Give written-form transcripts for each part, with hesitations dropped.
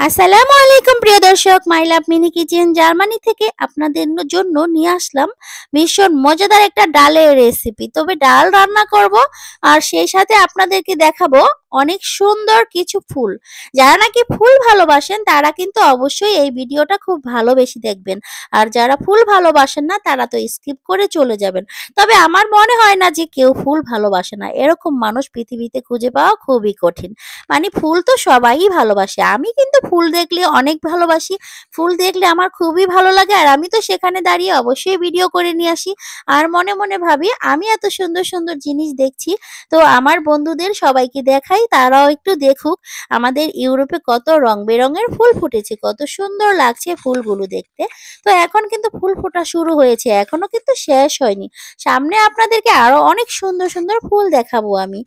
আসসালামু আলাইকুম প্রিয় দর্শক, মাই লাভ মিনি কিচেন জার্মানি থেকে আপনাদের জন্য নিয়ে আসলাম ভীষণ মজাদার একটা ডালের রেসিপি। তবে ডাল রান্না করব আর সেই সাথে আপনাদেরকে দেখাবো অনেক সুন্দর কিছু ফুল। যারা নাকি ফুল ভালোবাসেন তারা কিন্তু অবশ্যই এই ভিডিওটা খুব ভালোবেসে দেখবেন, আর যারা ফুল ভালোবাসেন না তারা তো স্কিপ করে চলে যাবেন। তবে আমার মনে হয় না যে কেউ ফুল ভালোবাসে না, এরকম মানুষ পৃথিবীতে খুঁজে পাওয়া খুবই কঠিন। মানে ফুল তো সবাই ভালোবাসে, আমি কিন্তু ফুল দেখলে অনেক ভালোবাসি। ফুল দেখলে আমার খুবই ভালো লাগে, আর আমি তো সেখানে দাঁড়িয়ে অবশ্যই ভিডিও করে নিয়ে আসি। আর মনে মনে ভাবি আমি এত সুন্দর সুন্দর জিনিস দেখছি, তো আমার বন্ধুদের সবাইকে দেখাই, তারাও একটু দেখুক আমাদের ইউরোপে কত রং বেরঙের ফুল ফুটেছে, কত সুন্দর লাগছে ফুলগুলো দেখতে। তো এখন কিন্তু ফুল ফোটা শুরু হয়েছে, এখনো কিন্তু শেষ হয়নি। সামনে আপনাদেরকে আরো অনেক সুন্দর সুন্দর ফুল দেখাবো আমি।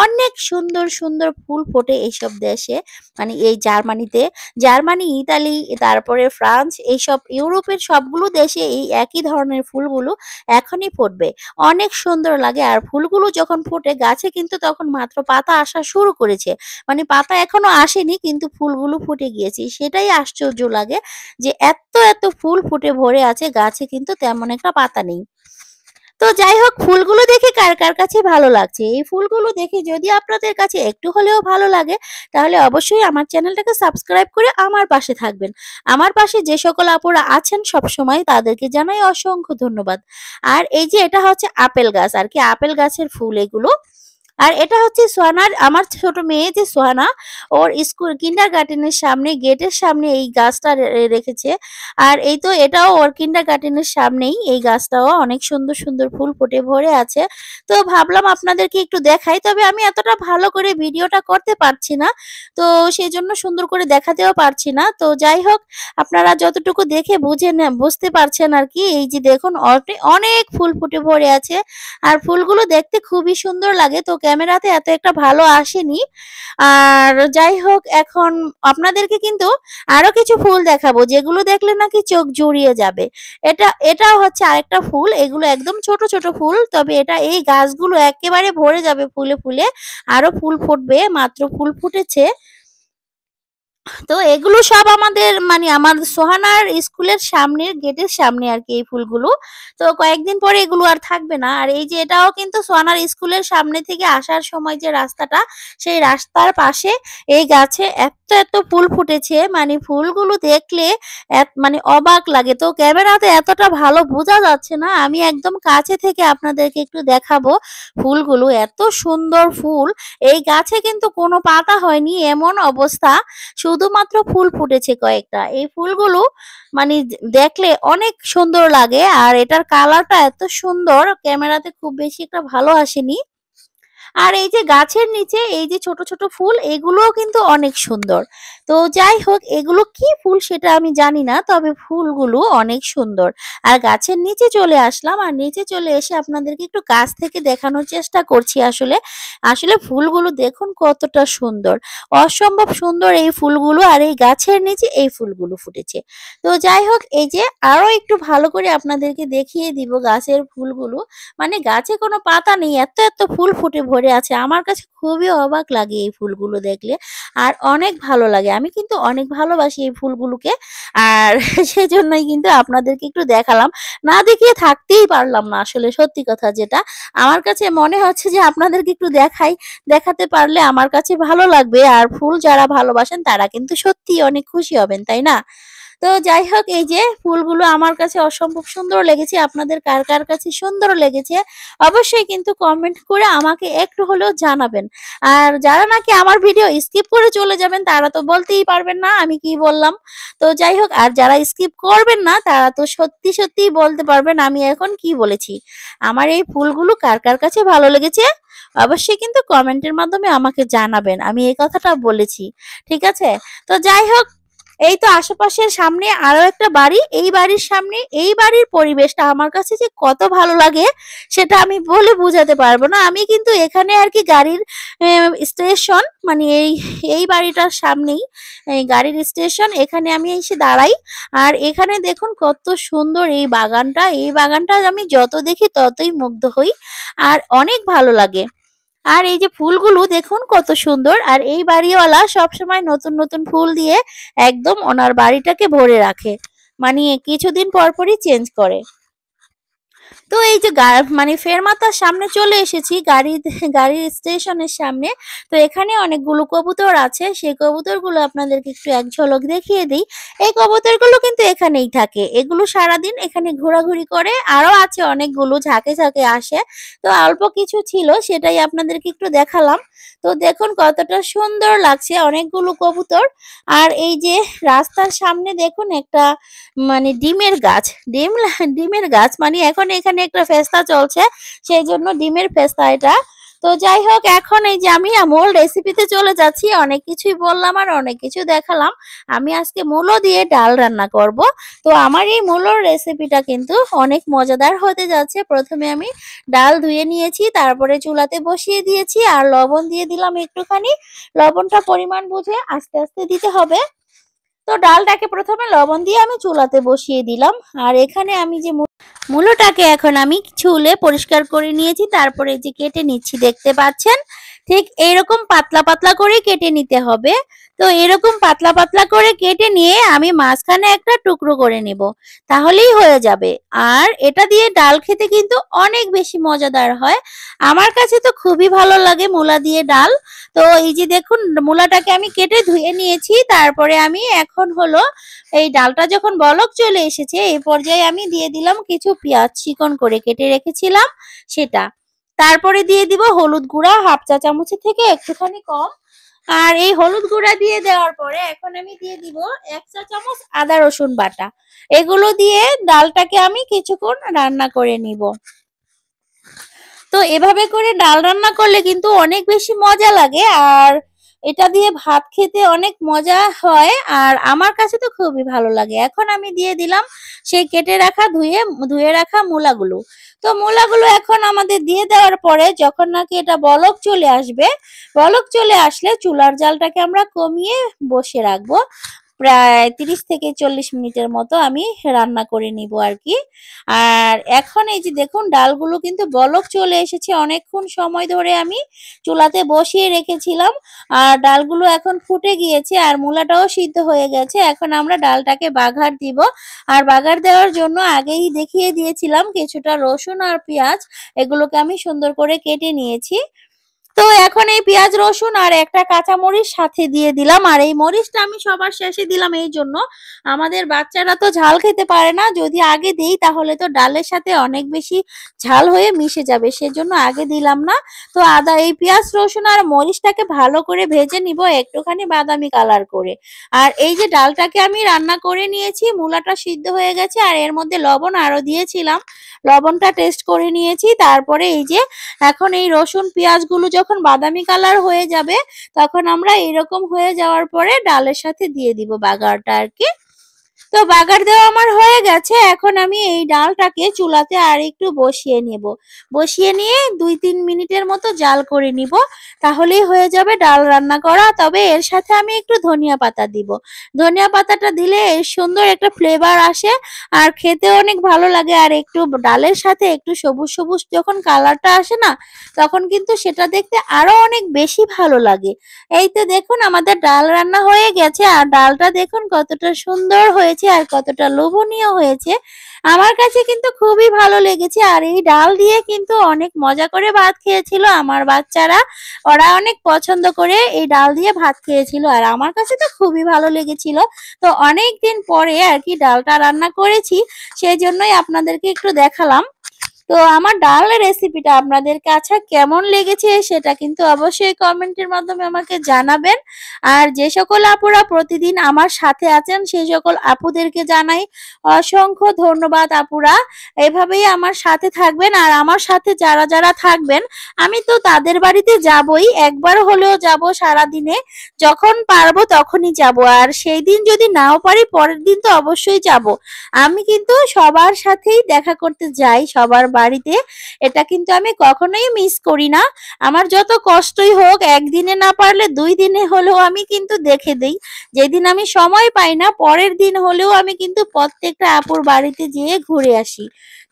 অনেক সুন্দর সুন্দর ফুল ফোটে এইসব দেশে, মানে এই জার্মানিতে। জার্মানি, ইতালি, তারপরে ফ্রান্স, এইসব ইউরোপের সবগুলো দেশে এই একই ধরনের ফুলগুলো এখনই ফুটবে। অনেক সুন্দর লাগে, আর ফুলগুলো যখন ফোটে গাছে কিন্তু তখন মাত্র পাতা আসা শুরু করেছে, মানে পাতা এখনো আসেনি কিন্তু ফুলগুলো ফুটে গিয়েছে। সেটাই আশ্চর্য লাগে যে এত এত ফুল ফুটে ভরে আছে, গাছে কিন্তু তেমন একটা পাতা নেই। তো যাই হোক, ফুলগুলো দেখে কার কার কাছে ভালো লাগছে, এই ফুলগুলো দেখে যদি আপনাদের কাছে একটু হলেও ভালো লাগে তাহলে অবশ্যই আমার চ্যানেলটাকে সাবস্ক্রাইব করে আমার পাশে থাকবেন। আমার পাশে যে সকল আপুরা আছেন সব সময় তাদেরকে জানাই অসংখ্য ধন্যবাদ। আর এই যে এটা হচ্ছে আপেল গাছ, আর কি আপেল গাছের ফুল এগুলো। আর এটা হচ্ছে সোহানার, আমার ছোট মেয়ে যে সোহানা, ওর স্কুল কিন্ডার গার্ডেনের সামনে গেটের সামনে এই গাছটা রেখেছে। আর এই তো এটাও ওর কিন্ডার গার্ডেনের সামনেই, এই গাছটাও অনেক সুন্দর সুন্দর ফুল ফুটে ভরে আছে। তো ভাবলাম আপনাদেরকে একটু দেখাই, তবে আমি এতটা ভালো করে ভিডিওটা করতে পারছি না, তো সেই জন্য সুন্দর করে দেখাতেও পারছি না। তো যাই হোক, আপনারা যতটুকু দেখে বুঝে বুঝতে পারছেন আর কি। এই যে দেখুন অনেক ফুল ফুটে ভরে আছে, আর ফুলগুলো দেখতে খুবই সুন্দর লাগে, তো ক্যামেরাতে এত একটা ভালো আসেনি। আর যাই হোক, এখন আপনাদেরকে কিন্তু আরো কিছু ফুল দেখাবো যেগুলো দেখলে নাকি চোখ জুড়িয়ে যাবে। এটাও হচ্ছে আরেকটা ফুল, এগুলো একদম ছোট ছোট ফুল, তবে এটা এই গাছগুলো একেবারে ভরে যাবে ফুলে ফুলে, আরো ফুল ফুটবে, মাত্র ফুল ফুটেছে। তো এগুলো সব আমাদের, মানে আমার সোহানার স্কুলের সামনের গেটের সামনে আর কি এই ফুলগুলো। তো কয়েকদিন পরে এগুলো আর থাকবে না। আর এই যে এটাও কিন্তু সোহানার স্কুলের সামনে থেকে আসার সময় যে রাস্তাটা, সেই রাস্তার পাশে এই গাছে এত এত ফুল ফুটেছে, মানে ফুলগুলো দেখলে মানে অবাক লাগে। তো ক্যামেরাতে এতটা ভালো বোঝা যাচ্ছে না, আমি একদম কাছে থেকে আপনাদেরকে একটু দেখাবো ফুলগুলো। এত সুন্দর ফুল, এই গাছে কিন্তু কোনো পাতা হয়নি এমন অবস্থা, শুধুমাত্র ফুল ফুটেছে কয়েকটা। এই ফুলগুলো মানে দেখলে অনেক সুন্দর লাগে, আর এটার কালারটা এত সুন্দর, ক্যামেরাতে খুব বেশি একটা ভালো আসেনি। আর এই যে গাছের নিচে এই যে ছোট ছোট ফুল, এগুলোও কিন্তু অনেক সুন্দর। তো যাই হোক, এগুলো কি ফুল সেটা আমি জানি না, তবে ফুলগুলো অনেক সুন্দর। আর গাছের নিচে চলে আসলাম, আর নিচে চলে এসে আপনাদেরকে একটু কাছ থেকে দেখানোর চেষ্টা করছি। আসলে আসলে ফুলগুলো দেখুন কতটা সুন্দর, অসম্ভব সুন্দর এই ফুলগুলো, আর এই গাছের নিচে এই ফুলগুলো ফুটেছে। তো যাই হোক, এই যে আরো একটু ভালো করে আপনাদেরকে দেখিয়ে দিব গাছের ফুলগুলো। মানে গাছে কোনো পাতা নেই, এত এত ফুল ফুটে ভরে আছে, আমার কাছে খুবই অবাক লাগে এই ফুলগুলো দেখলে, আর অনেক ভালো লাগে। আমি কিন্তু অনেক ভালোবাসি এই ফুলগুলোকে, আর সেজন্যই কিন্তু আপনাদেরকে একটু দেখালাম। না দেখিয়ে থাকতেই পারলাম না, আসলে সত্যি কথা যেটা আমার কাছে মনে হচ্ছে যে আপনাদেরকে একটু দেখাই, দেখাতে পারলে আমার কাছে ভালো লাগবে। আর ফুল যারা ভালোবাসেন তারা কিন্তু সত্যিই অনেক খুশি হবেন, তাই না? তো যাই হোক, এই যে ফুলগুলো আমার কাছে অসম্ভব সুন্দর লেগেছে, আপনাদের কার কার কাছে সুন্দর লেগেছে অবশ্যই কিন্তু কমেন্ট করে আমাকে একটু হলেও জানাবেন। আর যারা নাকি আমার ভিডিও স্কিপ করে চলে যাবেন তারা তো বলতেই পারবেন না আমি কি বললাম। তো যাই হোক, আর যারা স্কিপ করবেন না তারা তো সত্যি সত্যিই বলতে পারবেন আমি এখন কি বলেছি। আমার এই ফুলগুলো কার কার কাছে ভালো লেগেছে অবশ্যই কিন্তু কমেন্টের মাধ্যমে আমাকে জানাবেন আমি এই কথাটা বলেছি, ঠিক আছে? তো যাই হোক, এই তো আশেপাশের সামনে আরো একটা বাড়ি, এই বাড়ির সামনে এই বাড়ির পরিবেশটা আমার কাছে যে কত ভালো লাগে সেটা আমি বলে বোঝাতে পারবো না। আমি কিন্তু এখানে আর কি গাড়ির স্টেশন, মানে এই এই বাড়িটার সামনেই এই গাড়ির স্টেশন, এখানে আমি এসে দাঁড়াই। আর এখানে দেখুন কত সুন্দর এই বাগানটা, এই বাগানটা আমি যত দেখি ততই মুগ্ধ হই, আর অনেক ভালো লাগে। আর এই যে ফুলগুলো দেখুন কত সুন্দর। আর এই বাড়িওয়ালা সবসময় নতুন নতুন ফুল দিয়ে একদম ওনার বাড়িটাকে ভরে রাখে, মানে কিছুদিন পর পরই চেঞ্জ করে। তো এই যে মানে ফেরমাতার সামনে চলে এসেছি, গাড়ির স্টেশনের সামনে। তো এখানে অনেকগুলো কবুতর আছে, সেই কবুতরগুলো আপনাদেরকে একটু এক ঝলক দেখিয়ে দিই। এই কবুতরগুলো কিন্তু এখানেই থাকে, এগুলো সারাদিন এখানে ঘোরাঘুরি করে। আরো আছে অনেকগুলো ঝাঁকে ঝাঁকে আসে, তো অল্প কিছু ছিল সেটাই আপনাদেরকে একটু দেখালাম। তো দেখুন কতটা সুন্দর লাগছে অনেকগুলো কবুতর। আর এই যে রাস্তার সামনে দেখুন একটা মানে ডিমের গাছ, মানে এখন এখানে একটা ফেস্তা চলছে, সেই জন্য ডিমের ফেস্তা এটা। তো যাই হোক, এখন এই যে আমি মূল রেসিপিতে চলে যাচ্ছি। অনেক কিছুই বললাম আর অনেক কিছু দেখালাম। আমি আজকে মূলো দিয়ে ডাল রান্না করব। তো আমার এই মূলোর রেসিপিটা কিন্তু অনেক মজাদার হতে যাচ্ছে। প্রথমে আমি ডাল ধুয়ে নিয়েছি, তারপরে চুলাতে বসিয়ে দিয়েছি আর লবণ দিয়ে দিলাম একটুখানি। লবণটা পরিমাণ বুঝে আস্তে আস্তে দিতে হবে। তো ডালটাকে প্রথমে লবণ দিয়ে আমি চুলাতে বসিয়ে দিলাম। আর এখানে আমি যে মূলোটাকে এখন আমি ছুলে পরিষ্কার করে নিয়েছি, তারপরে যে কেটে নিচ্ছি দেখতে পাচ্ছেন। ঠিক এইরকম পাতলা পাতলা করে কেটে নিতে হবে। তো এরকম পাতলা পাতলা করে কেটে নিয়ে আমি মাঝখানে একটা টুকরো করে নেব, তাহলেই হয়ে যাবে। আর এটা দিয়ে ডাল খেতে কিন্তু অনেক বেশি মজাদার হয়। আমার কাছে তো খুবই ভালো লাগে মূলা দিয়ে ডাল। তো এই যে দেখুন মূলাটাকে আমি কেটে ধুয়ে নিয়েছি, তারপরে আমি এখন হলো এই ডালটা যখন বলক চলে এসেছে এই পর্যায়ে আমি দিয়ে দিলাম কিছু পেঁয়াজ চিকন করে কেটে রেখেছিলাম সেটা। তারপরে দিয়ে দিব হলুদ গুঁড়া হাফ চা চামচের থেকে একটুখানি কম। আর এই হলুদ গুঁড়া দিয়ে দেওয়ার পরে এখন আমি দিয়ে দিব 1 চা চামচ আদা রসুন বাটা। এগুলো দিয়ে ডালটাকে আমি কিছুক্ষণ রান্না করে নিব। তো এভাবে করে ডাল রান্না করলে কিন্তু অনেক বেশি মজা লাগে, আর এটা দিয়ে ভাত খেতে অনেক মজা হয়। আর আমার কাছে তো খুবই ভালো লাগে। এখন আমি দিয়ে দিলাম সেই কেটে রাখা ধুয়ে রাখা মূলাগুলো। তো মূলাগুলো এখন আমাদের দিয়ে দেওয়ার পরে যখন নাকি এটা বলক চলে আসবে, বলক চলে আসলে চুলার জালটাকে আমরা কমিয়ে বসে রাখবো। প্রায় 30 থেকে 40 মিনিটের মতো আমি রান্না করে নিব আর কি। আর এখন এই যে দেখুন ডালগুলো কিন্তু বলক চলে এসেছে, অনেকক্ষণ সময় ধরে আমি চুলাতে বসিয়ে রেখেছিলাম। আর ডালগুলো এখন ফুটে গিয়েছে আর মূলাটাও সিদ্ধ হয়ে গেছে। এখন আমরা ডালটাকে বাগার দিব। আর বাগার দেওয়ার জন্য আগেই দেখিয়ে দিয়েছিলাম কিছুটা রসুন আর পেঁয়াজ, এগুলোকে আমি সুন্দর করে কেটে নিয়েছি। তো এখন এই পেঁয়াজ রসুন আর একটা কাঁচা মরিচ সাথে দিয়ে দিলাম। আর এই মরিচটা আমি সবার শেষে দিলাম এই জন্য, আমাদের বাচ্চারা তো ঝাল খেতে পারে না, যদি আগে দিই তাহলে তো ডালের সাথে অনেক বেশি ঝাল হয়ে মিশে যাবে, সেজন্য আগে দিলাম না। তো এই পেঁয়াজ রসুন আর মরিচটাকে ভালো করে ভেজে নিব একটুখানি বাদামি কালার করে। আর এই যে ডালটাকে আমি রান্না করে নিয়েছি, মূলাটা সিদ্ধ হয়ে গেছে আর এর মধ্যে লবণ আরো দিয়েছিলাম, লবণটা টেস্ট করে নিয়েছি। তারপরে এই যে এখন এই রসুন পেঁয়াজগুলো যখন বাদামি কালার হয়ে যাবে তখন আমরা এরকম হয়ে যাওয়ার পরে ডালের সাথে দিয়ে দিব বাগারটা আর কি। তো বাগার দেওয়া আমার হয়ে গেছে। এখন আমি এই ডালটাকে চুলাতে আর একটু বসিয়ে নেব, বসিয়ে নিয়ে 2-3 মিনিটের মতো জাল করে নিব, তাহলেই হয়ে যাবে ডাল রান্না করা। তবে এর সাথে আমি একটু ধনিয়া পাতা দিব, ধনিয়া পাতাটা দিলে এর সুন্দর একটা ফ্লেভার আসে আর খেতে অনেক ভালো লাগে। আর একটু ডালের সাথে একটু সবুজ সবুজ যখন কালারটা আসে না, তখন কিন্তু সেটা দেখতে আরো অনেক বেশি ভালো লাগে। এই তো দেখুন আমাদের ডাল রান্না হয়ে গেছে, আর ডালটা দেখুন কতটা সুন্দর হয়েছে আর কতটা লোভনীয় হয়েছে। আমার কাছে কিন্তু খুবই ভালো লেগেছে। আর এই ডাল দিয়ে কিন্তু অনেক মজা করে ভাত খেয়েছিল আমার বাচ্চারা, ওরা অনেক পছন্দ করে এই ডাল দিয়ে ভাত খেয়েছিল আর আমার কাছে তো খুবই ভালো লেগেছিল। তো অনেক দিন পরে আর কি ডালটা রান্না করেছি, সেই জন্যই আপনাদেরকে একটু দেখালাম। তো আমার ডালের রেসিপিটা আপনাদের কাছে কেমন লেগেছে সেটা কিন্তু অবশ্যই কমেন্টের মাধ্যমে আমাকে জানাবেন। আর যে সকল আপুরা প্রতিদিন আমার সাথে আছেন সেই সকল আপুদেরকে জানাই অসংখ্য ধন্যবাদ। আপুরা এভাবেই আমার সাথে থাকবেন, আর আমার সাথে যারা যারা থাকবেন আমি তো তাদের বাড়িতে যাবই, একবার হলেও যাব সারাদিনে, যখন পারবো তখনই যাব। আর সেই দিন যদি নাও পারি পরের দিন তো অবশ্যই যাব। আমি কিন্তু সবার সাথেই দেখা করতে যাই, সবার বাড়িতে। এটা কিন্তু আমি কখনোই মিস করি না। আমার যত কষ্টই হোক, একদিনে না পারলে 2 দিনে হলেও আমি কিন্তু দেখে দেই। যেদিন আমি সময় পাই না, পরের দিন হলেও আমি কিন্তু প্রত্যেকটা আপুর বাড়িতে যেয়ে ঘুরে আসি।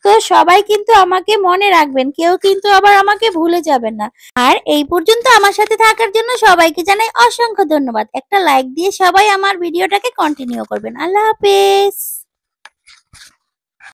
তো সবাই কিন্তু আমাকে মনে রাখবেন, কেউ কিন্তু আবার আমাকে ভুলে যাবেন না। আর এই পর্যন্ত আমার সাথে থাকার জন্য সবাইকে জানাই অসংখ্য ধন্যবাদ। একটা লাইক দিয়ে সবাই আমার ভিডিওটাকে কন্টিনিউ করবেন। আল্লাহ হাফেজ।